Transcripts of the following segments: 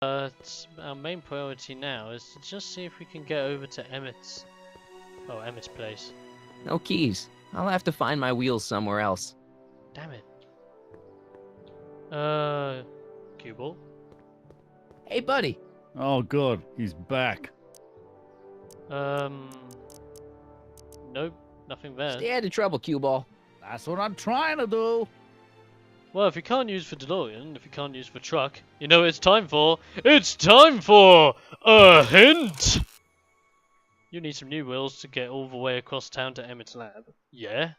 Our main priority now is to just see if we can get over to Emmet's place. No keys. I'll have to find my wheels somewhere else. Damn it. Cue ball? Hey, buddy. Oh, good. He's back. Nope, nothing there. Stay out of trouble, cue ball. That's what I'm trying to do. Well, if you can't use for DeLorean, if you can't use for truck, you know what it's time for? It's time for a hint! You need some new wheels to get all the way across town to Emmet's lab. Yeah?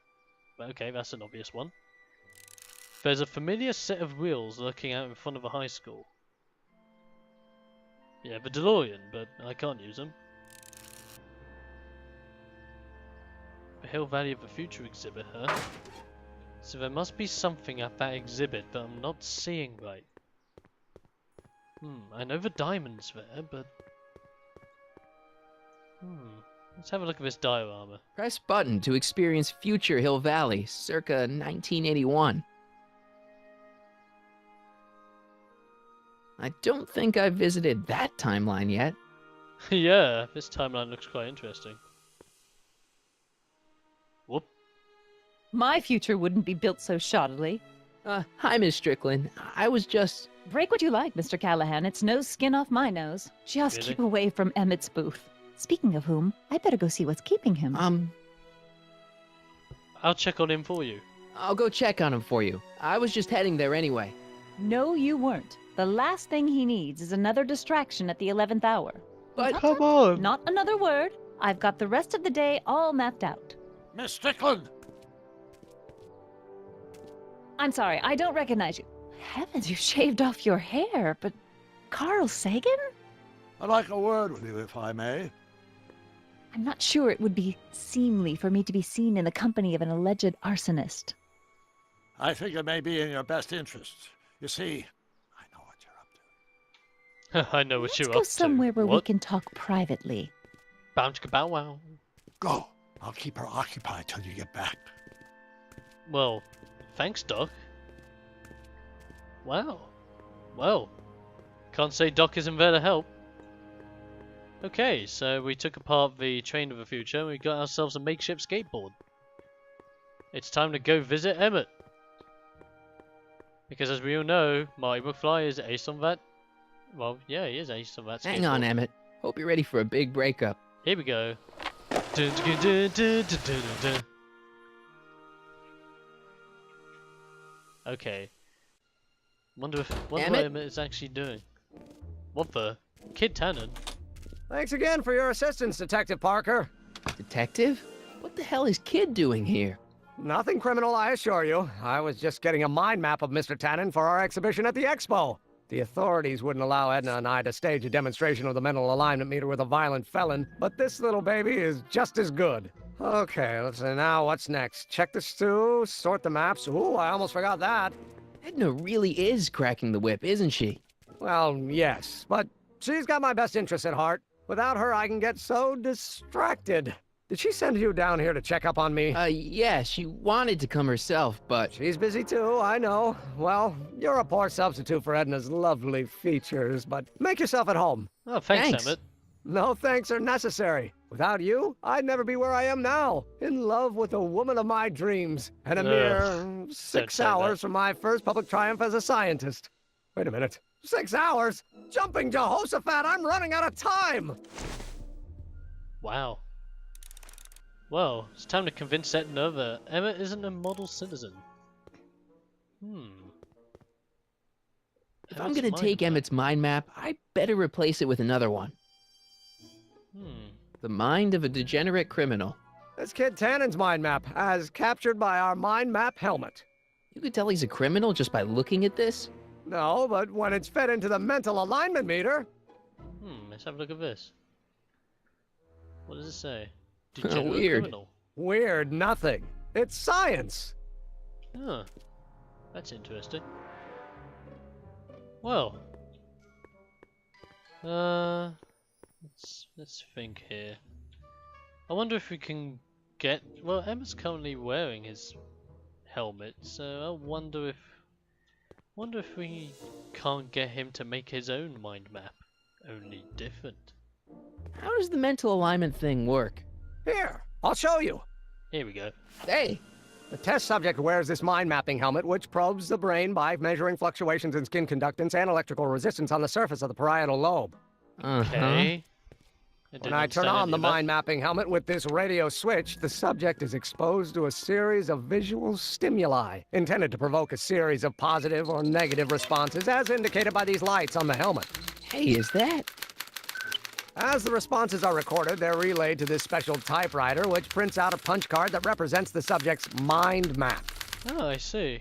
Okay, that's an obvious one. There's a familiar set of wheels lurking out in front of a high school. Yeah, the DeLorean, but I can't use them. The Hill Valley of the Future exhibit, huh? So there must be something at that exhibit that I'm not seeing right. I know the diamond's there, but... Let's have a look at this diorama. Press button to experience future Hill Valley, circa 1981. I don't think I've visited that timeline yet. Yeah, this timeline looks quite interesting. Whoop. My future wouldn't be built so shoddily. Hi, Miss Strickland. I was just... Break what you like, Mr. Callahan. It's no skin off my nose. Just Really? keep away from Emmett's booth. Speaking of whom, I'd better go see what's keeping him. I'll check on him for you. I'll go check on him for you. I was just heading there anyway. No, you weren't. The last thing he needs is another distraction at the 11th hour. But... Come on! Not another word. I've got the rest of the day all mapped out. Miss Strickland! I'm sorry, I don't recognize you. Heavens, you shaved off your hair, but... Carl Sagan? I'd like a word with you, if I may. I'm not sure it would be seemly for me to be seen in the company of an alleged arsonist. I think it may be in your best interests. You see, I know what you're up to. I know what Let's you're up go to. somewhere where we What? can talk privately. Bow chicka bow wow. Go. I'll keep her occupied till you get back. Well, thanks, Doc. Wow. Well, can't say Doc isn't there to help. Okay, so we took apart the train of the future and we got ourselves a makeshift skateboard. It's time to go visit Emmet. Because as we all know, Marty McFly is ace on that. Well, yeah, he is ace on that skateboard. Hang on, Emmett. Hope you're ready for a big breakup. Here we go. Dun, dun, dun, dun, dun, dun, dun. Okay. Wonder what Emmet? Emmet is actually doing. What the? Kid Tannen? Thanks again for your assistance, Detective Parker. Detective? What the hell is Kid doing here? Nothing criminal, I assure you. I was just getting a mind map of Mr. Tannen for our exhibition at the Expo. The authorities wouldn't allow Edna and I to stage a demonstration of the mental alignment meter with a violent felon, but this little baby is just as good. Okay, let's see now what's next. Check the stew, sort the maps. Ooh, I almost forgot that. Edna really is cracking the whip, isn't she? Well, yes, but she's got my best interests at heart. Without her, I can get so distracted. Did she send you down here to check up on me? Yeah, she wanted to come herself, but... She's busy too, I know. Well, you're a poor substitute for Edna's lovely features, but make yourself at home. Oh, thanks, Thanks. Emmet. No thanks are necessary. Without you, I'd never be where I am now, in love with the woman of my dreams, and a mere 6 say hours that. from my first public triumph as a scientist. Wait a minute. 6 hours? Jumping Jehoshaphat, I'm running out of time! Wow. Well, it's time to convince Edna that Emmet isn't a model citizen. If I'm gonna take Emmett's mind map, I better replace it with another one. The mind of a degenerate criminal. That's Kid Tannen's mind map, as captured by our mind map helmet. You could tell he's a criminal just by looking at this? No, but when it's fed into the mental alignment meter... Let's have a look at this. What does it say? Degenerate Weird. criminal. Weird nothing. It's science. Huh. That's interesting. Well. Let's think here. I wonder if we can get... Well, Emma's currently wearing his helmet, so I wonder if Wonder if we can't get him to make his own mind map, only different. How does the mental alignment thing work? Here, I'll show you. Here we go. Hey, The test subject wears this mind mapping helmet, which probes the brain by measuring fluctuations in skin conductance and electrical resistance on the surface of the parietal lobe. Okay. When I turn on the mind mapping helmet with this radio switch, the subject is exposed to a series of visual stimuli intended to provoke a series of positive or negative responses, as indicated by these lights on the helmet. Hey, is that? As the responses are recorded, they're relayed to this special typewriter, which prints out a punch card that represents the subject's mind map. Oh, I see.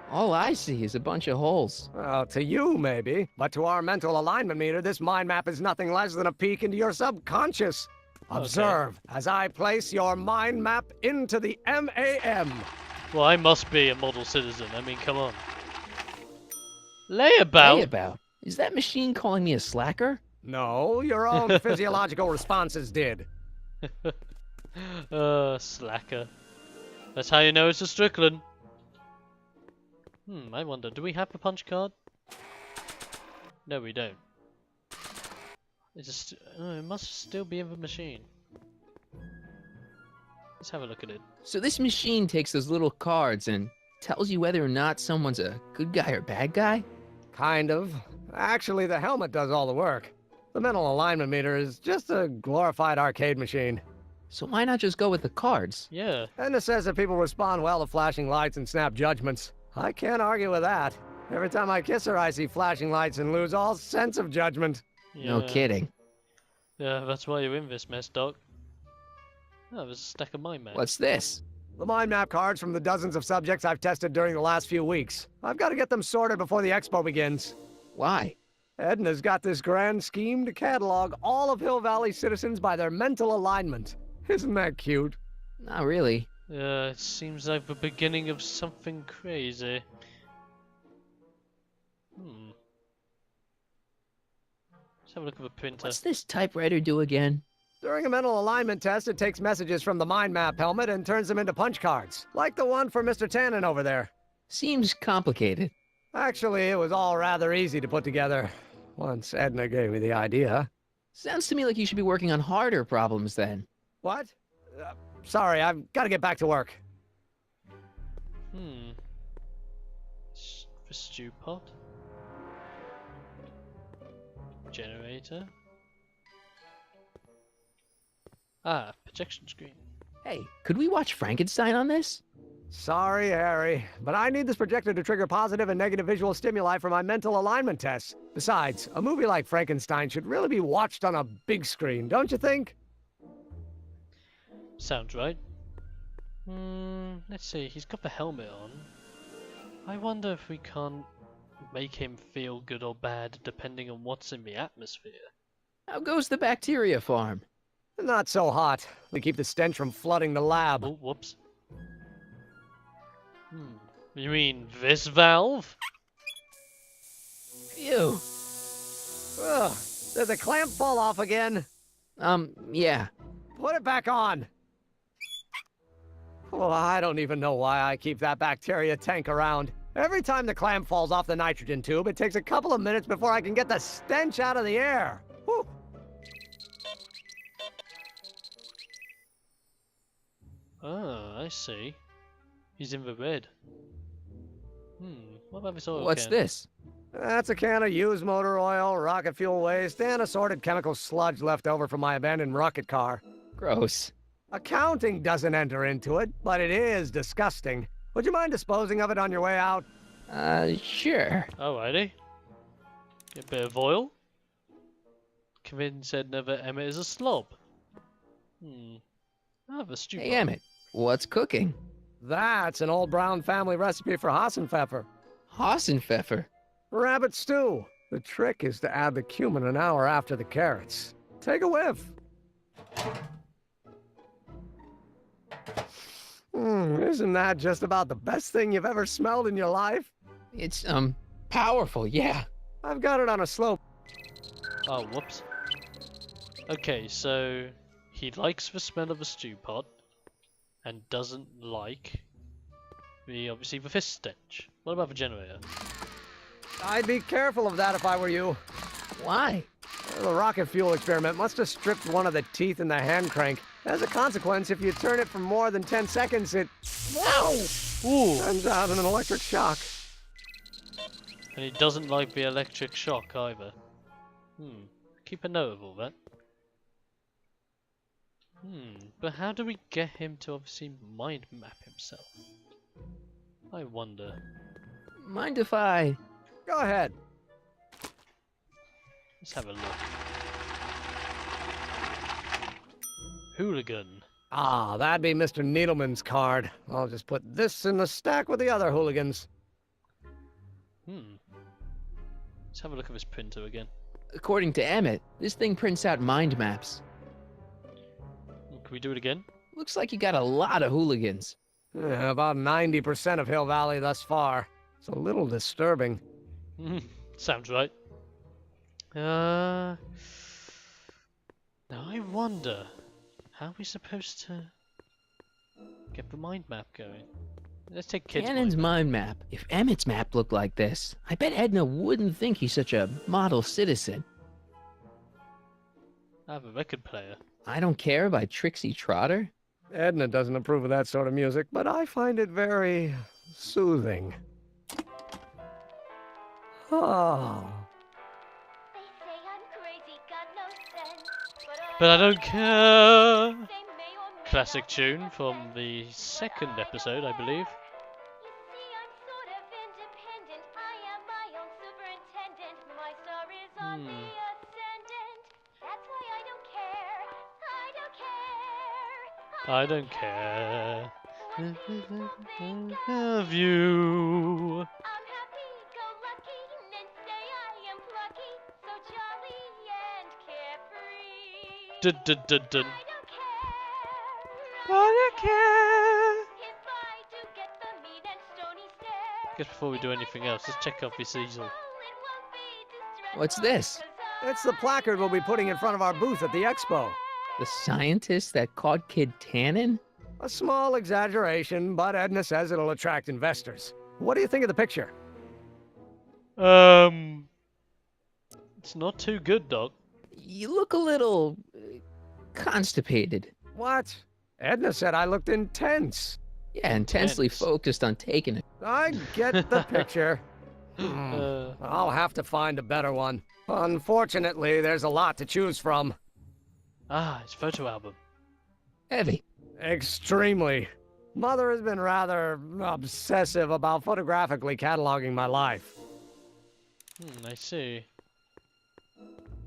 All I see is a bunch of holes. Well, to you, maybe, but to our mental alignment meter, this mind map is nothing less than a peek into your subconscious. Observe as I place your mind map into the MAM. Well, I must be a model citizen. I mean, come on. Layabout? Layabout? Is that machine calling me a slacker? No, your own physiological responses did. Slacker. That's how you know it's a Strickland. I wonder, do we have a punch card? No, we don't. It must still be in the machine. Let's have a look at it. So this machine takes those little cards and tells you whether or not someone's a good guy or bad guy? Kind of. Actually, the helmet does all the work. The mental alignment meter is just a glorified arcade machine. So why not just go with the cards? Yeah. Edna says that people respond well to flashing lights and snap judgments. I can't argue with that. Every time I kiss her, I see flashing lights and lose all sense of judgment. No kidding. Yeah, that's why you're in this mess, Doc. Oh, there's a stack of mind maps. What's this? The mind map cards from the dozens of subjects I've tested during the last few weeks. I've got to get them sorted before the expo begins. Why? Edna's got this grand scheme to catalog all of Hill Valley citizens by their mental alignment. Isn't that cute? Not really. Yeah, it seems like the beginning of something crazy. Let's have a look at the printer. What's this typewriter do again? During a mental alignment test, it takes messages from the mind map helmet and turns them into punch cards, like the one for Mr. Tannen over there. Seems complicated. Actually, it was all rather easy to put together, once Edna gave me the idea. Sounds to me like you should be working on harder problems then. What? Sorry, I've got to get back to work. The stew pot. Generator. Ah, projection screen. Hey, could we watch Frankenstein on this? Sorry, Harry, but I need this projector to trigger positive and negative visual stimuli for my mental alignment tests. Besides, a movie like Frankenstein should really be watched on a big screen, don't you think? Sounds right. Let's see, he's got the helmet on. I wonder if we can't make him feel good or bad depending on what's in the atmosphere. How goes the bacteria farm? Not so hot. We keep the stench from flooding the lab. Oh, whoops. You mean this valve? Phew. Ugh, did the clamp fall off again? Yeah. Put it back on. Well, I don't even know why I keep that bacteria tank around. Every time the clamp falls off the nitrogen tube, it takes a couple of minutes before I can get the stench out of the air. Whew. Oh, I see. He's in the red. What about this oil What's can? this? That's a can of used motor oil, rocket fuel waste, and assorted chemical sludge left over from my abandoned rocket car. Gross. Accounting doesn't enter into it, but it is disgusting. Would you mind disposing of it on your way out? Sure. Alrighty. A bit of oil. Convince Edna that Emmet is a slob. Ah, the stew Hey, pot. Emmet, what's cooking? That's an old Brown family recipe for Hassenpfeffer. Hassenpfeffer. Rabbit stew. The trick is to add the cumin an hour after the carrots. Take a whiff. Isn't that just about the best thing you've ever smelled in your life? It's, powerful, yeah. I've got it on a slow. Oh, whoops. Okay, so he likes the smell of a stew pot and doesn't like be obviously the fist stench. What about the generator? I'd be careful of that if I were you. Why? The rocket fuel experiment must have stripped one of the teeth in the hand crank. As a consequence, if you turn it for more than 10 seconds, it sends out an electric shock. And he doesn't like the electric shock either. Keep a note of all that. But how do we get him to obviously mind map himself? I wonder. Mind if I... Go ahead. Let's have a look. Hooligan. Ah, that'd be Mr. Needleman's card. I'll just put this in the stack with the other hooligans. Let's have a look at this printer again. According to Emmet, this thing prints out mind maps. Can we do it again? Looks like you got a lot of hooligans. Yeah, about 90% of Hill Valley thus far. It's a little disturbing. Sounds right. Now I wonder, how are we supposed to get the mind map going? Let's take Kid's Cannon's mind map. mind map. If Emmett's map looked like this, I bet Edna wouldn't think he's such a model citizen. I have a record player. I Don't Care by Trixie Trotter? Edna doesn't approve of that sort of music, but I find it very soothing. Oh. But I don't care. Classic tune from the second episode, I believe. I don't care. Have you? Dun, dun, dun, dun. I don't care. I guess before we do anything else, let's check out this easel. What's this? It's the placard we'll be putting in front of our booth at the Expo. The scientist that caught Kid Tannen? A small exaggeration, but Edna says it'll attract investors. What do you think of the picture? It's not too good, Doc. You look a little... constipated. What? Edna said I looked intense. Yeah, intensely Tense. focused on taking it. I get the picture. I'll have to find a better one. Unfortunately, there's a lot to choose from. His photo album. Heavy. Extremely. Mother has been rather obsessive about photographically cataloging my life. I see.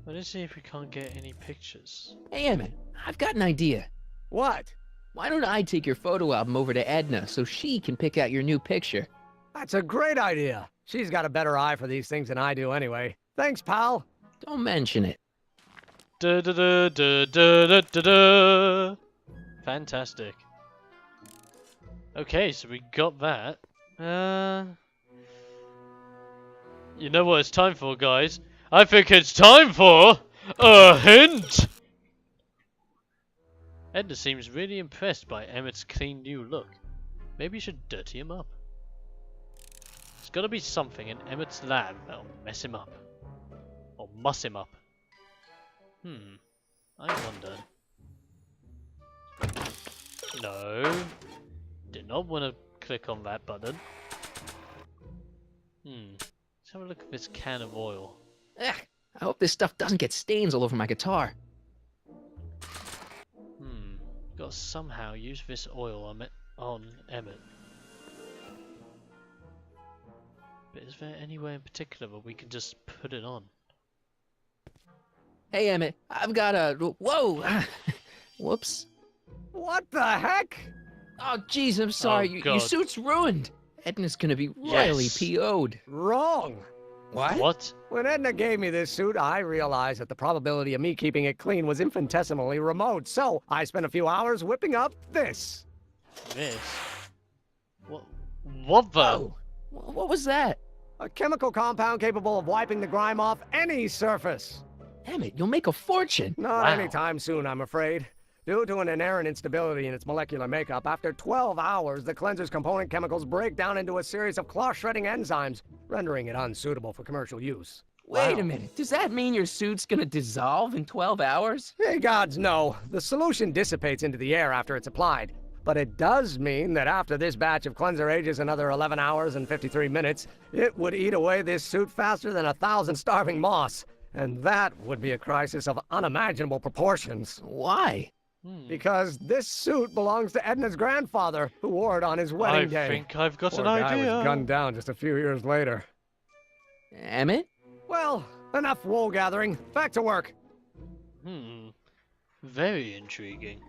Let's see if we can't get any pictures. Hey, Emmet, I've got an idea. What? Why don't I take your photo album over to Edna so she can pick out your new picture? That's a great idea. She's got a better eye for these things than I do anyway. Thanks, pal. Don't mention it. Da da da da da da da da. Fantastic. Okay, so we got that. You know what it's time for, guys? I think it's time for a hint! Edna seems really impressed by Emmett's clean new look. Maybe you should dirty him up. There's gotta be something in Emmett's lab that'll mess him up. Or muss him up. I wonder. No. Did not want to click on that button. Let's have a look at this can of oil. Ugh, I hope this stuff doesn't get stains all over my guitar. Gotta somehow use this oil on Emmet. But is there anywhere in particular where we can just put it on? Hey, Emmet, I've got a... Whoa! Whoops. What the heck? Oh, jeez, I'm sorry. Oh, Your God. suit's ruined. Edna's gonna be royally Yes. PO'd. Wrong. What? When Edna gave me this suit, I realized that the probability of me keeping it clean was infinitesimally remote, so I spent a few hours whipping up this. This? What the? Oh, what was that? A chemical compound capable of wiping the grime off any surface. Emmet, you'll make a fortune. Not Wow. anytime soon, I'm afraid. Due to an inherent instability in its molecular makeup, after 12 hours, the cleanser's component chemicals break down into a series of cloth-shredding enzymes, rendering it unsuitable for commercial use. Wait Wow. a minute. Does that mean your suit's gonna dissolve in 12 hours? Hey, gods, no. The solution dissipates into the air after it's applied. But it does mean that after this batch of cleanser ages another 11 hours and 53 minutes, it would eat away this suit faster than 1,000 starving moths. And that would be a crisis of unimaginable proportions. Why? Because this suit belongs to Edna's grandfather, who wore it on his wedding day. I think I've got Poor an guy idea. was gunned down just a few years later. Emmet? Well, enough wool gathering. Back to work. Very intriguing.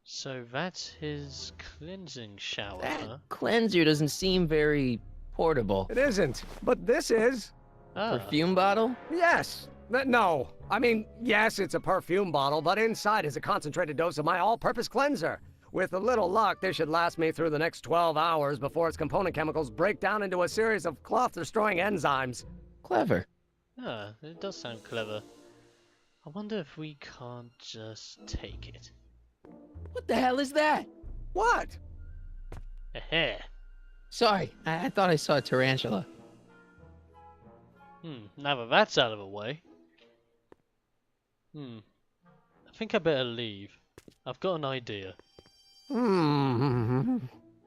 So that's his cleansing shower, That huh? cleanser doesn't seem very portable. It isn't, but this is. Ah, Perfume bottle? Yes. No. I mean, yes, it's a perfume bottle, but inside is a concentrated dose of my all-purpose cleanser. With a little luck, this should last me through the next 12 hours before its component chemicals break down into a series of cloth-destroying enzymes. Clever. ah, it does sound clever. I wonder if we can't just take it. What the hell is that? What? Heh. Sorry, I thought I saw a tarantula. Now that that's out of the way. I think I better leave. I've got an idea.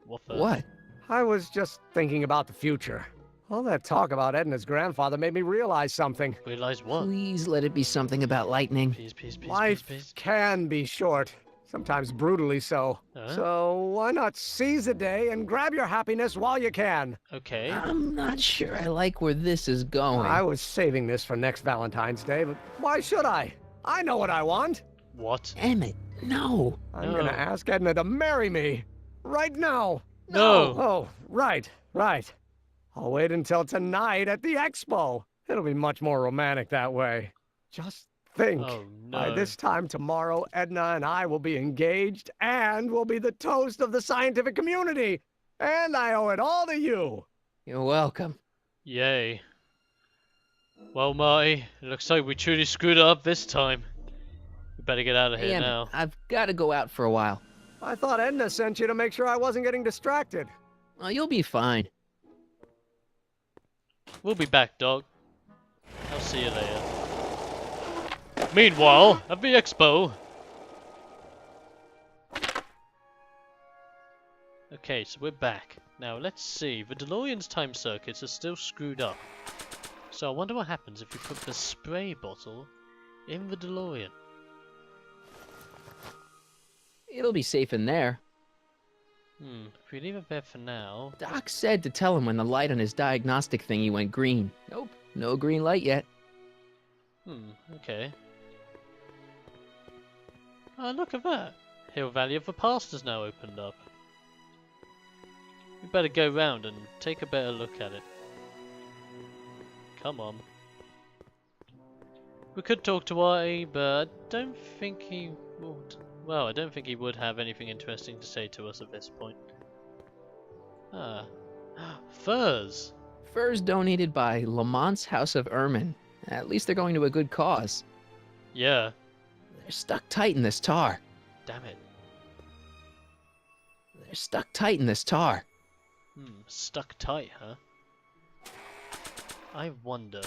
What the? What? I was just thinking about the future. All that talk about Edna's grandfather made me realize something. Realize what? Please let it be something about lightning. Please, Life please. can be short, sometimes brutally so. Huh? So why not seize the day and grab your happiness while you can? Okay. I'm not sure I like where this is going. I was saving this for next Valentine's Day, but why should I? I know what I want. What? Emmet, no. I'm No. gonna ask Edna to marry me. Right now. No. Oh, right. I'll wait until tonight at the Expo. It'll be much more romantic that way. Just think. Oh By no. this time tomorrow, Edna and I will be engaged and will be the toast of the scientific community. And I owe it all to you. You're welcome. Yay. Well, Marty, it looks like we truly screwed up this time. We better get out of Hey, here Emmet, now. I've got to go out for a while. I thought Edna sent you to make sure I wasn't getting distracted. Oh, you'll be fine. We'll be back, dog. I'll see you later. Meanwhile, at the Expo. Okay, so we're back. Now, let's see. The DeLorean's time circuits are still screwed up. So I wonder what happens if we put the spray bottle in the DeLorean. It'll be safe in there. If we leave it there for now... Doc said to tell him when the light on his diagnostic thingy went green. Nope, no green light yet. Okay. Oh, look at that! Hill Valley of the Past has now opened up. We better go round and take a better look at it. Come on. We could talk to Artie, but I don't think he would. Well, I don't think he would have anything interesting to say to us at this point. Ah. Furs! Furs donated by Lamont's House of Ermine. At least they're going to a good cause. Yeah. They're stuck tight in this tar. Damn it. They're stuck tight in this tar. Stuck tight, huh? I wonder.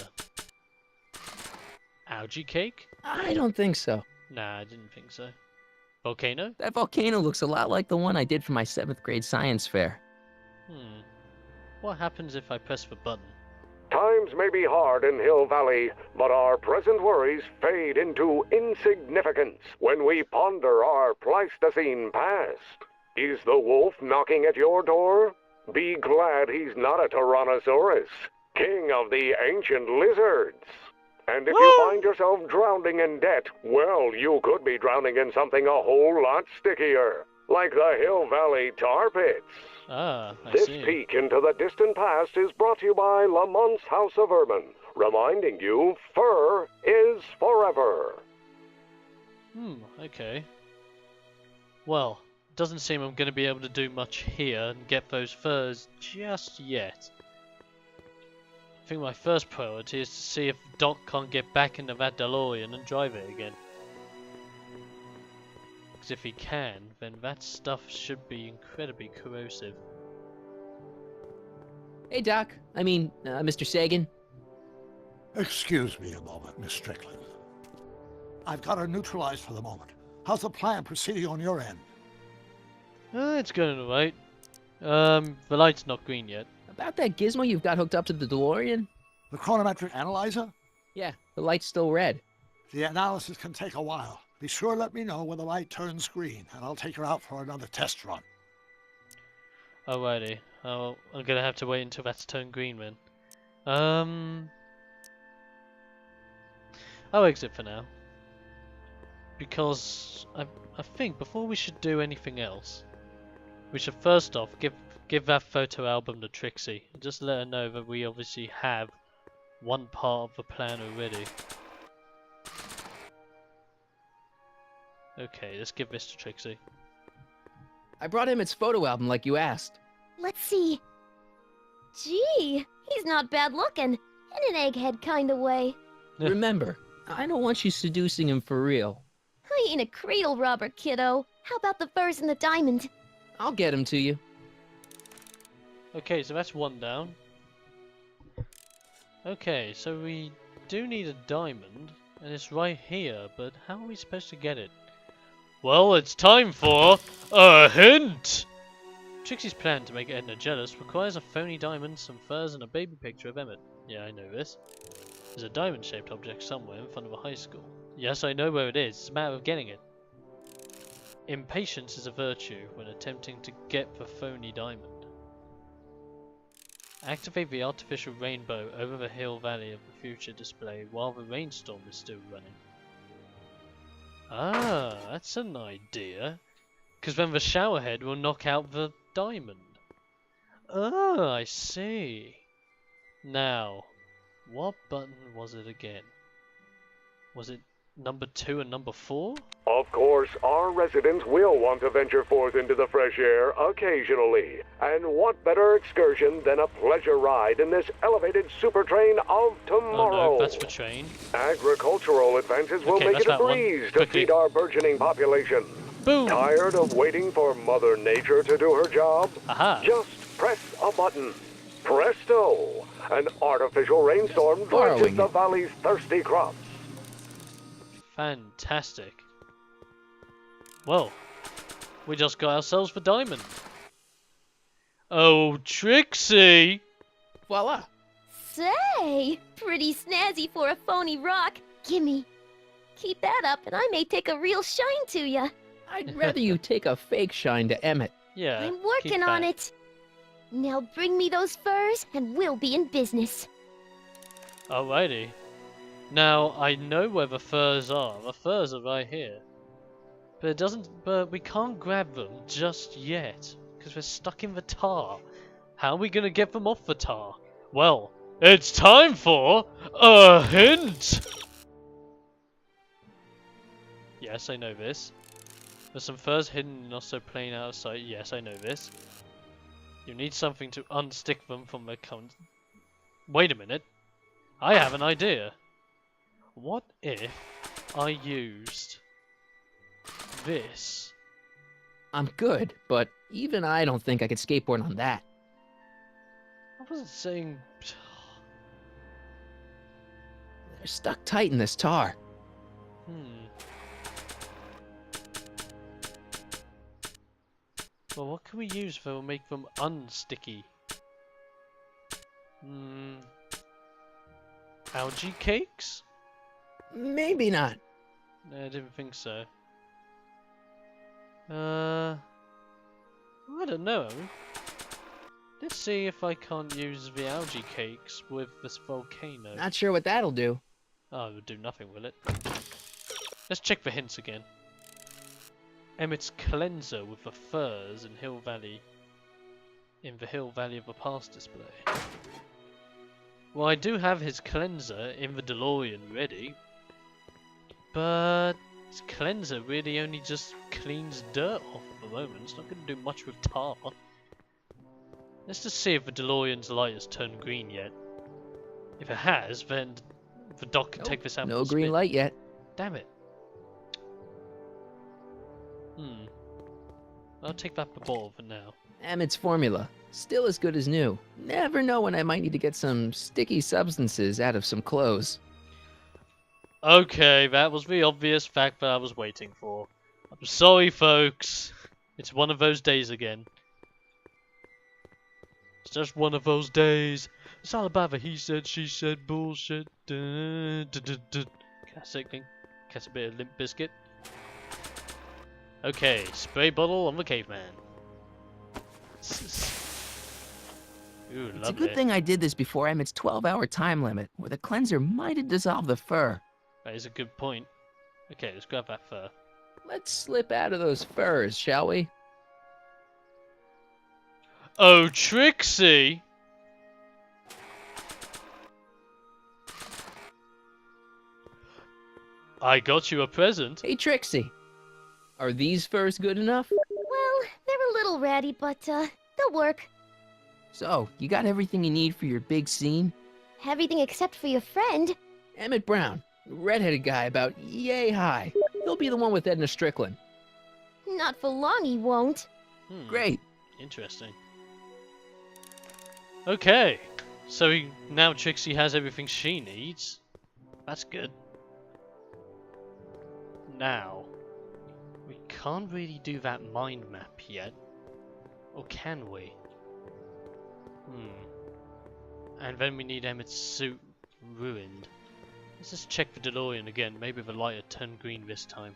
Algae cake? I don't think so. Nah, I didn't think so. Volcano? That volcano looks a lot like the one I did for my 7th grade science fair. What happens if I press the button? Times may be hard in Hill Valley, but our present worries fade into insignificance when we ponder our Pleistocene past. Is the wolf knocking at your door? Be glad he's not a Tyrannosaurus, king of the ancient lizards. And if you find yourself drowning in debt, well, you could be drowning in something a whole lot stickier, like the Hill Valley tar pits. Ah, I This see. peek into the distant past is brought to you by Lamont's House of Ermine, reminding you fur is forever. Okay. Well, doesn't seem I'm going to be able to do much here and get those furs just yet. I think my first priority is to see if Doc can't get back into that DeLorean and drive it again. Because if he can, then that stuff should be incredibly corrosive. Hey, Doc. Mr. Sagan. Excuse me a moment, Miss Strickland. I've got her neutralized for the moment. How's the plan proceeding on your end? It's going alright. The light's not green yet. About that gizmo you've got hooked up to the DeLorean? The chronometric analyzer? Yeah, the light's still red. The analysis can take a while. Be sure to let me know when the light turns green, and I'll take her out for another test run. Alrighty. I'm gonna have to wait until that's turned green then. I'll exit for now. Because I think before we should do anything else, we should first off give that photo album to Trixie. Just let her know that we obviously have one part of the plan already. Okay, let's give this to Trixie. I brought him its photo album like you asked. Let's see. Gee, he's not bad looking. In an egghead kind of way. Remember, I don't want you seducing him for real. I ain't a cradle robber, kiddo. How about the furs and the diamond? I'll get him to you. Okay, so that's one down. Okay, so we do need a diamond, and it's right here, but how are we supposed to get it? Well, it's time for a hint! Trixie's plan to make Edna jealous requires a phony diamond, some furs, and a baby picture of Emmet. Yeah, I know this. There's a diamond-shaped object somewhere in front of a high school. Yes, I know where it is. It's a matter of getting it. Impatience is a virtue when attempting to get the phony diamond. Activate the artificial rainbow over the hill valley of the future display while the rainstorm is still running. Ah, that's an idea. Because then the showerhead will knock out the diamond. Ah, I see. Now, what button was it again? Was it number 2 and number 4? Of course, our residents will want to venture forth into the fresh air occasionally. And what better excursion than a pleasure ride in this elevated super train of tomorrow? Oh no, that's the train. Agricultural advances will Okay, make that's it a that one. breeze to Quickly. feed our burgeoning population. Boom! Tired of waiting for Mother Nature to do her job? Aha! Just press a button. Presto! An artificial rainstorm drenches borrowing the it. valley's thirsty crops. Fantastic. Well, we just got ourselves the diamond. Oh, Trixie! Voila! Say, pretty snazzy for a phony rock. Gimme. Keep that up and I may take a real shine to ya. I'd rather you take a fake shine to Emmet. Yeah, I'm keep working on that. it. Now bring me those furs and we'll be in business. Alrighty. Now, I know where the furs are. The furs are right here. But we can't grab them just yet. Because we're stuck in the tar. How are we going to get them off the tar? Well, it's time for a hint! Yes, I know this. There's some furs hidden and also plain out of sight. Yes, I know this. You need something to unstick them from their current... Wait a minute. I have an idea. What if I used this? I'm good, but even I don't think I could skateboard on that. I wasn't saying... They're stuck tight in this tar. Well, what can we use that will make them unsticky? Algae cakes? Maybe not. No, I didn't think so. I don't know. Let's see if I can't use the algae cakes with this volcano. Not sure what that'll do. Oh, it would do nothing, will it? Let's check the hints again. Emmet's cleanser with the furs in the Hill Valley of the Past display. Well, I do have his cleanser in the DeLorean ready, but his cleanser really only just cleans dirt off at the moment. It's not going to do much with tar. Let's just see if the DeLorean's light has turned green yet. If it has, then the doc can take this out. No for a green spin. light yet. Damn it. I'll take that bottle for now. Emmet's formula. Still as good as new. Never know when I might need to get some sticky substances out of some clothes. Okay, that was the obvious fact that I was waiting for. I'm sorry, folks. It's one of those days again. It's just one of those days. It's all about the he said, she said bullshit. Classic thing. Catch a bit of Limp Biscuit. Okay, spray bottle on the caveman. Ooh, It's a good thing I did this before Emmet's 12-hour time limit, where the cleanser might have dissolved the fur. That is a good point. Okay, let's grab that fur. Let's slip out of those furs, shall we? Oh, Trixie! I got you a present. Hey, Trixie. Are these furs good enough? Well, they're a little ratty, but, they'll work. So, you got everything you need for your big scene? Everything except for your friend. Emmet Brown, redheaded guy about yay high. He'll be the one with Edna Strickland. Not for long, he won't. Great. Interesting. Okay, so now Trixie has everything she needs. That's good. Now, we can't really do that mind map yet. Or can we? And then we need Emmet's suit ruined. Let's just check the DeLorean again. Maybe the light had turned green this time.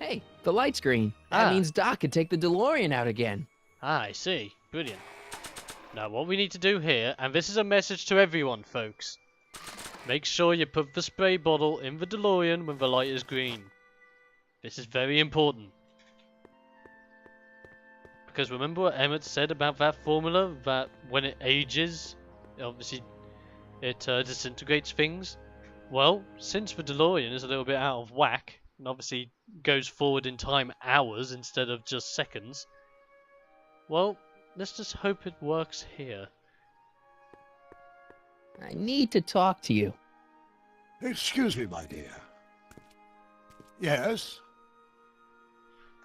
Hey, the light's green. That means Doc could take the DeLorean out again. I see. Brilliant. Now what we need to do here, and this is a message to everyone, folks. Make sure you put the spray bottle in the DeLorean when the light is green. This is very important. Because remember what Emmet said about that formula? That when it ages, obviously it disintegrates things. Well, since the DeLorean is a little bit out of whack, and obviously goes forward in time hours instead of just seconds, well, let's just hope it works here. I need to talk to you. Excuse me, my dear. Yes?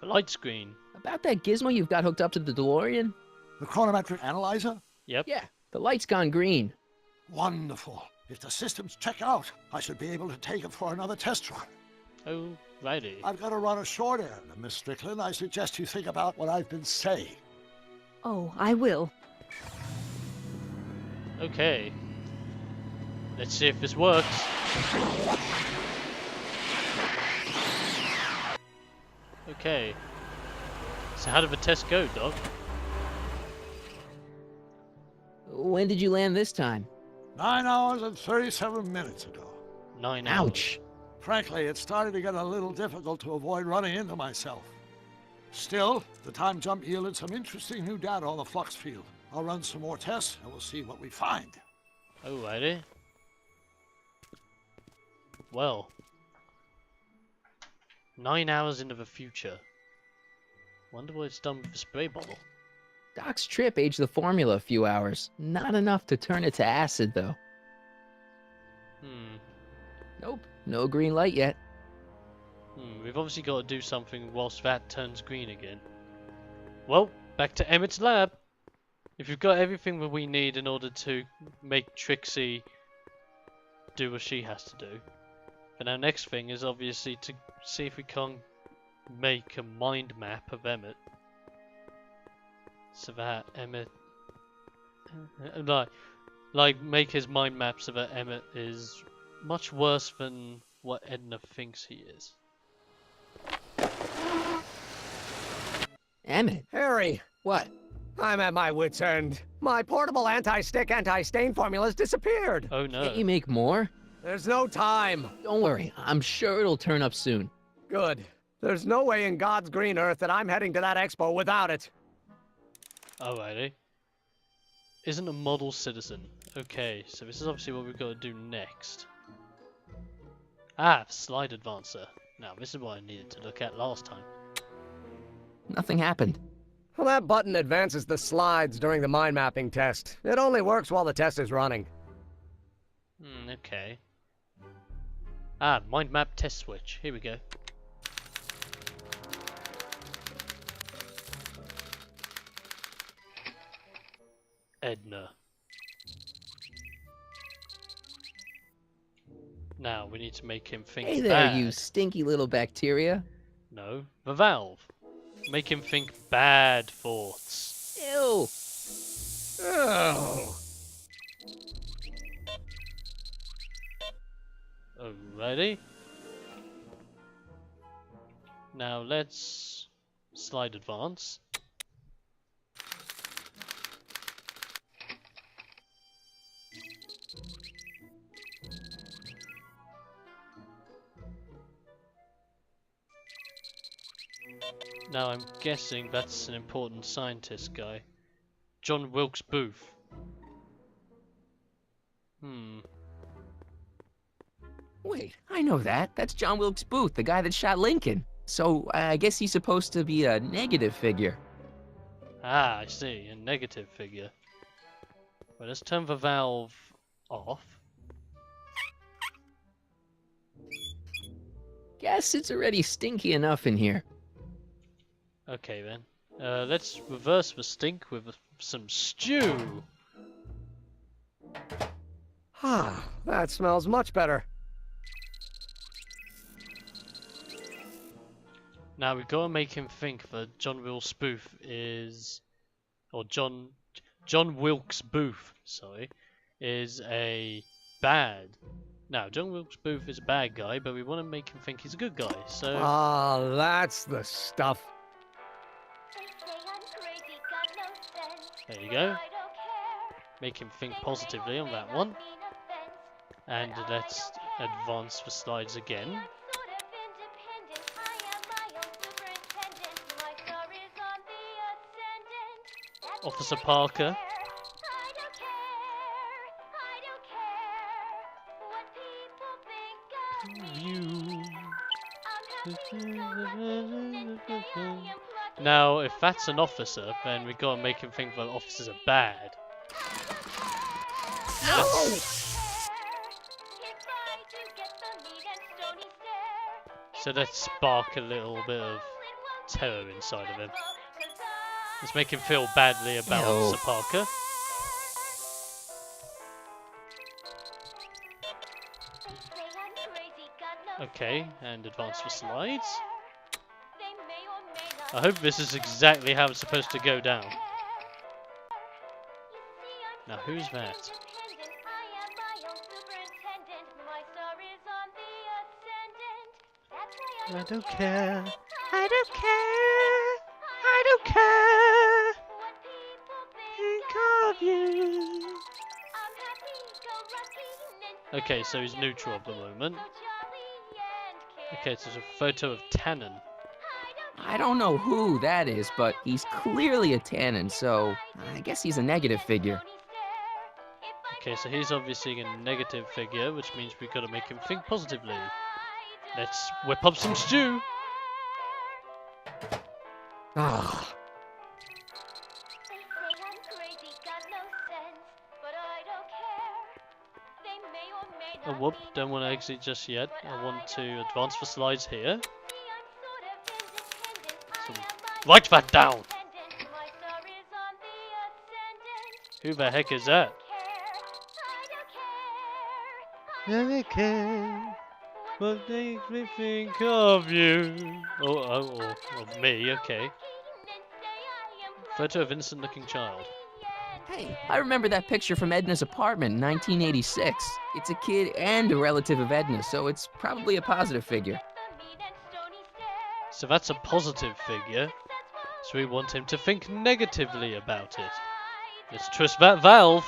The light screen. About that gizmo you've got hooked up to the DeLorean? The chronometric analyzer? Yep. Yeah, the light's gone green. Wonderful. If the systems check out, I should be able to take it for another test run. Oh, righty. I've got to run a short errand, Miss Strickland. I suggest you think about what I've been saying. Oh, I will. Okay. Let's see if this works. Okay. So how did the test go, Doc? When did you land this time? 9 hours and 37 minutes ago. 9 hours. Ouch. Frankly, it started to get a little difficult to avoid running into myself. Still, the time jump yielded some interesting new data on the flux field. I'll run some more tests and we'll see what we find. Alrighty. Well. 9 hours into the future. Wonder what it's done with the spray bottle. Doc's trip aged the formula a few hours. Not enough to turn it to acid, though. Nope, no green light yet. We've obviously got to do something whilst that turns green again. Well, back to Emmet's lab. If you've got everything that we need in order to make Trixie do what she has to do, then our next thing is obviously to see if we can make a mind map of Emmet. So that Emmet... like make his mind map so that Emmet is much worse than what Edna thinks he is. Emmet, Harry, what? I'm at my wit's end. My portable anti-stick, anti-stain formula's disappeared. Oh no. Can't you make more? There's no time. Don't worry, I'm sure it'll turn up soon. Good. There's no way in God's green earth that I'm heading to that expo without it. Alrighty. Isn't a model citizen. Okay, so this is obviously what we've got to do next. Ah, slide advancer. Now, this is what I needed to look at last time. Nothing happened. Well, that button advances the slides during the mind mapping test. It only works while the test is running. Okay. Ah, mind map test switch. Here we go. Edna. Now we need to make him think Hey there, bad. you stinky little bacteria. No, the valve. Make him think bad thoughts. Ew. Oh. Alrighty. Now let's slide advance. Now I'm guessing that's an important scientist guy. John Wilkes Booth. Wait, I know that. That's John Wilkes Booth, the guy that shot Lincoln. So I guess he's supposed to be a negative figure. Ah, I see. A negative figure. Well, let's turn the valve off. Guess it's already stinky enough in here. Okay then. Let's reverse the stink with some stew. Ah, that smells much better. Now we've got to make him think that John Wilkes Booth is, or John Wilkes Booth, sorry, is a bad. Now John Wilkes Booth is a bad guy, but we want to make him think he's a good guy. So Ah, that's the stuff. there you go. Make him think positively on that one. And let's advance the slides again. Officer Parker. Now, if that's an officer, then we gotta make him think that officers are bad. So let's spark a little bit of terror inside of him. Let's make him feel badly about Ew. Officer Parker. Okay, and advance the slides. I hope this is exactly how it's supposed to go down. Now, who's that? I don't care. I don't care. I don't care. Think of you. Okay, so he's neutral at the moment. Okay, so there's a photo of Tannen. I don't know who that is, but he's clearly a Tannin, so I guess he's a negative figure. Okay, so he's obviously a negative figure, which means we've got to make him think positively. Let's whip up some stew. Ah. Oh, whoop, don't want to exit just yet. I want to advance the slides here. So, write that down! Who the heck is that? I don't care. What makes me think of you? Oh, of me, okay. Photo of innocent looking child. Hey, I remember that picture from Edna's apartment in 1986. It's a kid and a relative of Edna, so it's probably a positive figure. So that's a positive figure. So we want him to think negatively about it. Let's twist that valve.